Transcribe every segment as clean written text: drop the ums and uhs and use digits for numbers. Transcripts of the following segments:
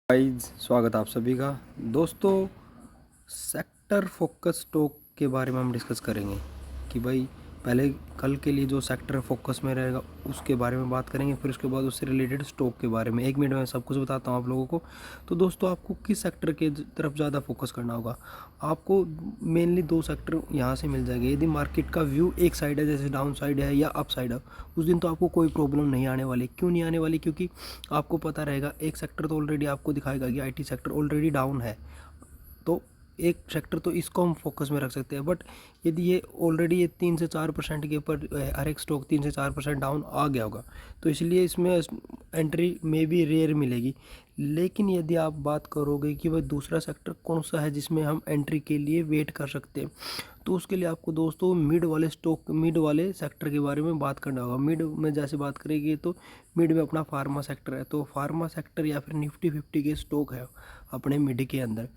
Guys, स्वागत है आप सभी का। दोस्तों, सेक्टर फोकस स्टॉक के बारे में हम डिस्कस करेंगे कि भाई पहले कल के लिए जो सेक्टर फोकस में रहेगा उसके बारे में बात करेंगे, फिर उसके बाद उससे रिलेटेड स्टॉक के बारे में 1 मिनट में सब कुछ बताता हूँ आप लोगों को। तो दोस्तों, आपको किस सेक्टर के तरफ ज़्यादा फोकस करना होगा? आपको मेनली 2 सेक्टर यहाँ से मिल जाएंगे। यदि मार्केट का व्यू एक साइड है, जैसे डाउन साइड है या अप साइड है, उस दिन तो आपको कोई प्रॉब्लम नहीं आने वाली। क्यों नहीं आने वाली? क्योंकि आपको पता रहेगा एक सेक्टर तो ऑलरेडी आपको दिखाएगा कि आईटी सेक्टर ऑलरेडी डाउन है, तो एक सेक्टर तो इसको हम फोकस में रख सकते हैं। बट यदि ये ऑलरेडी ये 3 से 4% के ऊपर हर एक स्टॉक 3 से 4% डाउन आ गया होगा, तो इसलिए इसमें एंट्री में भी रेयर मिलेगी। लेकिन यदि आप बात करोगे कि भाई दूसरा सेक्टर कौन सा है जिसमें हम एंट्री के लिए वेट कर सकते हैं, तो उसके लिए आपको दोस्तों मिड वाले सेक्टर के बारे में बात करना होगा। मिड में जैसे बात करेंगे तो मिड में अपना फार्मा सेक्टर है, तो फार्मा सेक्टर या फिर निफ्टी 50 के स्टॉक है अपने मिड के अंदर,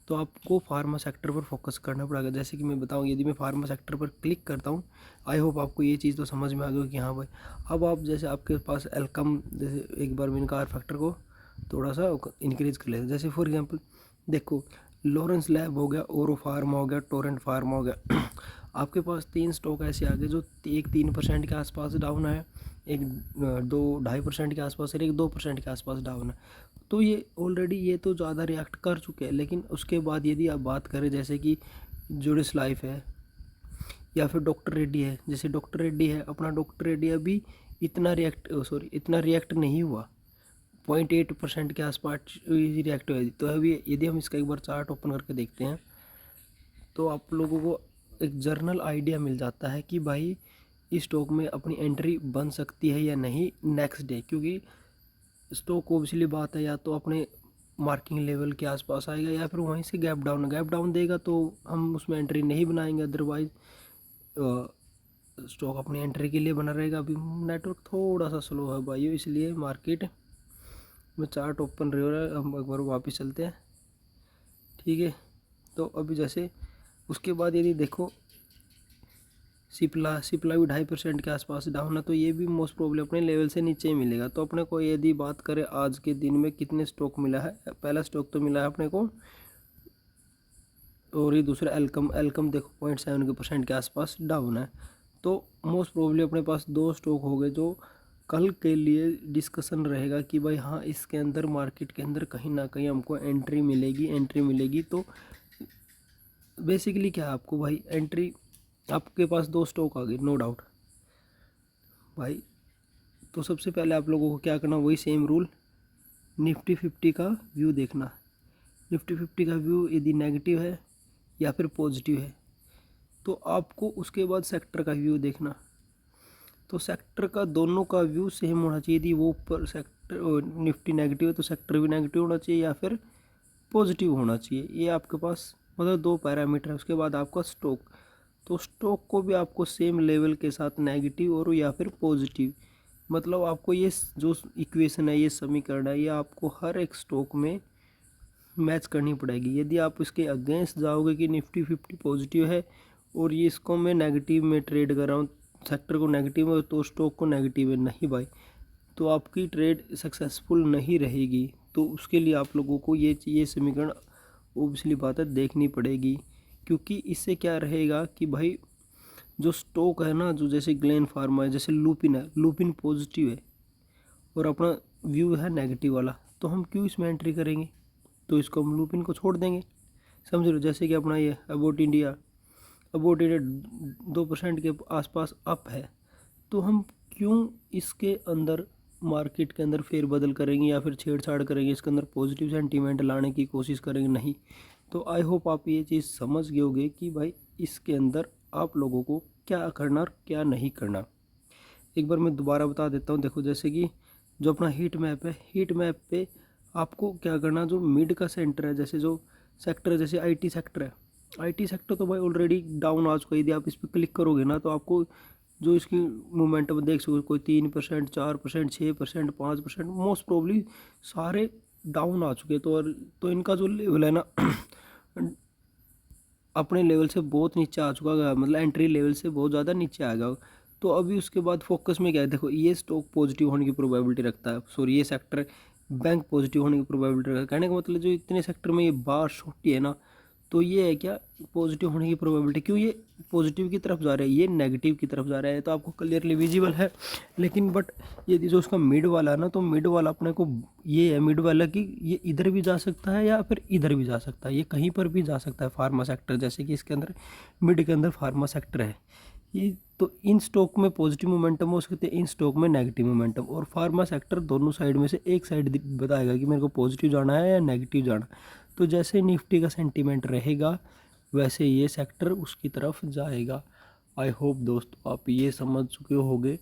तो आपको फार्मा सेक्टर पर फोकस करना पड़ेगा। जैसे कि मैं बताऊं, यदि मैं फार्मा सेक्टर पर क्लिक करता हूं, आई होप आपको ये चीज़ तो समझ में आ गई कि हाँ भाई, अब आप जैसे आपके पास एल्कम, जैसे एक बार मैंने कार फैक्टर को थोड़ा सा इंक्रीज कर लेते, जैसे फॉर एग्जांपल देखो, लॉरेंस लैब हो गया, ओरो फार्मा हो गया, टोरेंट फार्मा हो गया आपके पास 3 स्टॉक ऐसे आ गए जो एक 3% के आसपास डाउन है, एक 2-2.5% के आसपास है, एक 2% के आसपास डाउन है। तो ये ऑलरेडी ये तो ज़्यादा रिएक्ट कर चुके हैं। लेकिन उसके बाद यदि आप बात करें जैसे कि जुडिस लाइफ है या फिर डॉक्टर रेड्डी है, जैसे डॉक्टर रेड्डी है, अपना डॉक्टर रेड्डी अभी इतना रिएक्ट नहीं हुआ, 0.8% के आसपास रिएक्ट हुआ। तो अभी यदि हम इसका एक बार चार्ट ओपन करके देखते हैं तो आप लोगों को एक जर्नल आइडिया मिल जाता है कि भाई इस स्टॉक में अपनी एंट्री बन सकती है या नहीं नेक्स्ट डे। क्योंकि स्टॉक ऑब्वियसली बात है, या तो अपने मार्किंग लेवल के आसपास आएगा या फिर वहीं से गैप डाउन देगा, तो हम उसमें एंट्री नहीं बनाएंगे। अदरवाइज स्टॉक अपनी एंट्री के लिए बना रहेगा। अभी नेटवर्क थोड़ा सा स्लो है भाइयों, इसलिए मार्केट में चार्ट ओपन रह रहा है। हम एक बार वापस चलते हैं, ठीक है। तो अभी जैसे उसके बाद यदि देखो, सिप्ला भी 2.5% के आसपास डाउन है, तो ये भी मोस्ट प्रॉब्लम अपने लेवल से नीचे ही मिलेगा। तो अपने को यदि बात करें आज के दिन में कितने स्टॉक मिला है, पहला स्टॉक तो मिला है अपने को, और ये दूसरा एल्कम देखो 0.7% के आसपास डाउन है। तो मोस्ट प्रॉब्लम अपने पास 2 स्टॉक हो गए जो कल के लिए डिस्कशन रहेगा कि भाई हाँ, इसके अंदर मार्केट के अंदर कहीं ना कहीं हमको एंट्री मिलेगी। तो बेसिकली क्या है, आपको भाई एंट्री, आपके पास 2 स्टॉक आ गए नो डाउट भाई। तो सबसे पहले आप लोगों को क्या करना, वही सेम रूल, निफ्टी 50 का व्यू देखना। निफ्टी 50 का व्यू यदि नेगेटिव है या फिर पॉजिटिव है, तो आपको उसके बाद सेक्टर का व्यू देखना। तो सेक्टर का दोनों का व्यू सेम होना चाहिए। यदि वो ऊपर सेक्टर निफ्टी नेगेटिव है तो सेक्टर भी नेगेटिव होना चाहिए या फिर पॉजिटिव होना चाहिए। ये आपके पास मतलब 2 पैरामीटर है। उसके बाद आपका स्टॉक, तो स्टॉक को भी आपको सेम लेवल के साथ नेगेटिव और या फिर पॉजिटिव, मतलब आपको ये जो इक्वेशन है, ये समीकरण है, ये आपको हर एक स्टॉक में मैच करनी पड़ेगी। यदि आप इसके अगेंस्ट जाओगे कि निफ्टी 50 पॉजिटिव है और ये इसको मैं नेगेटिव में ट्रेड कर रहा हूँ, सेक्टर को नेगेटिव है तो स्टॉक को नेगेटिव है, नहीं भाई, तो आपकी ट्रेड सक्सेसफुल नहीं रहेगी। तो उसके लिए आप लोगों को ये समीकरण ऑब्वियसली बात है देखनी पड़ेगी। क्योंकि इससे क्या रहेगा कि भाई जो स्टॉक है ना, जो जैसे ग्लेन फार्मा है, जैसे लुपिन है, लुपिन पॉजिटिव है और अपना व्यू है नेगेटिव वाला, तो हम क्यों इसमें एंट्री करेंगे? तो इसको हम लुपिन को छोड़ देंगे, समझ लो। जैसे कि अपना ये अबाउट इंडिया 2% के आसपास अप है, तो हम क्यों इसके अंदर मार्केट के अंदर फेरबदल करेंगे या फिर छेड़छाड़ करेंगे, इसके अंदर पॉजिटिव सेंटीमेंट लाने की कोशिश करेंगे? नहीं। तो आई होप आप ये चीज़ समझ गए होंगे कि भाई इसके अंदर आप लोगों को क्या करना और क्या नहीं करना। एक बार मैं दोबारा बता देता हूँ। देखो, जैसे कि जो अपना हीट मैप है, हीट मैप पे आपको क्या करना, जो मिड का सेंटर है, जैसे जो सेक्टर है, जैसे आईटी सेक्टर है, आईटी सेक्टर तो भाई ऑलरेडी डाउन आ चुका है। यदि आप इस पर क्लिक करोगे ना, तो आपको जो इसकी मोमेंटम देख सकोगे, कोई 3%, 4%, 6%, 5%, मोस्ट प्रोबली सारे डाउन आ चुके हैं। तो इनका जो लेवल है ना अपने लेवल से बहुत नीचे आ चुका है, मतलब एंट्री लेवल से बहुत ज़्यादा नीचे आ गया। तो अभी उसके बाद फोकस में क्या है, देखो ये स्टॉक पॉजिटिव होने की प्रोबेबिलिटी रखता है, सॉरी ये सेक्टर बैंक पॉजिटिव होने की प्रोबेबिलिटी रहेगा। कहने का मतलब जो इतने सेक्टर में ये बार छोटी है ना, तो ये है क्या, पॉजिटिव होने की प्रोबेबिलिटी, क्यों ये पॉजिटिव की तरफ जा रहा है, ये नेगेटिव की तरफ जा रहा है, तो आपको क्लियरली विजिबल है। लेकिन बट ये जो उसका मिड वाला है ना, तो मिड वाला अपने को ये है, मिड वाला कि ये इधर भी जा सकता है या फिर इधर भी जा सकता है, ये कहीं पर भी जा सकता है फार्मा सेक्टर, जैसे कि इसके अंदर मिड के अंदर फार्मा सेक्टर है ये। तो इन स्टॉक में पॉजिटिव मोमेंटम हो सकते हैं, इन स्टॉक में नेगेटिव मोमेंटम, और फार्मा सेक्टर दोनों साइड में से एक साइड बताएगा कि मेरे को पॉजिटिव जाना है या नेगेटिव जाना। तो जैसे निफ्टी का सेंटीमेंट रहेगा वैसे ये सेक्टर उसकी तरफ जाएगा। आई होप दोस्तों आप ये समझ चुके होंगे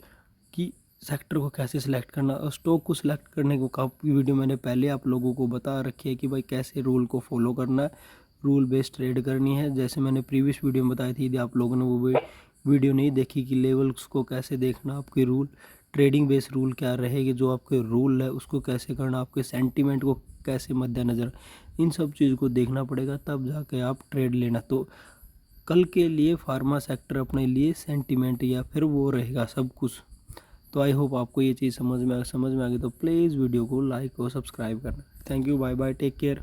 कि सेक्टर को कैसे सिलेक्ट करना, और स्टॉक को सिलेक्ट करने को काफ़ी वीडियो मैंने पहले आप लोगों को बता रखी है कि भाई कैसे रूल को फॉलो करना है, रूल बेस्ड ट्रेड करनी है। जैसे मैंने प्रीवियस वीडियो में बताई थी, यदि आप लोगों ने वो वीडियो नहीं देखी कि लेवल्स को कैसे देखना, आपके रूल ट्रेडिंग बेस्ड रूल क्या रहेगी, जो आपके रूल है उसको कैसे करना, आपके सेंटीमेंट को कैसे मद्देनज़र, इन सब चीज़ को देखना पड़ेगा, तब जाके आप ट्रेड लेना। तो कल के लिए फार्मा सेक्टर अपने लिए सेंटीमेंट या फिर वो रहेगा सब कुछ। तो आई होप आपको ये चीज़ समझ में आ गई, तो प्लीज़ वीडियो को लाइक और सब्सक्राइब करना। Thank you, bye bye, take care.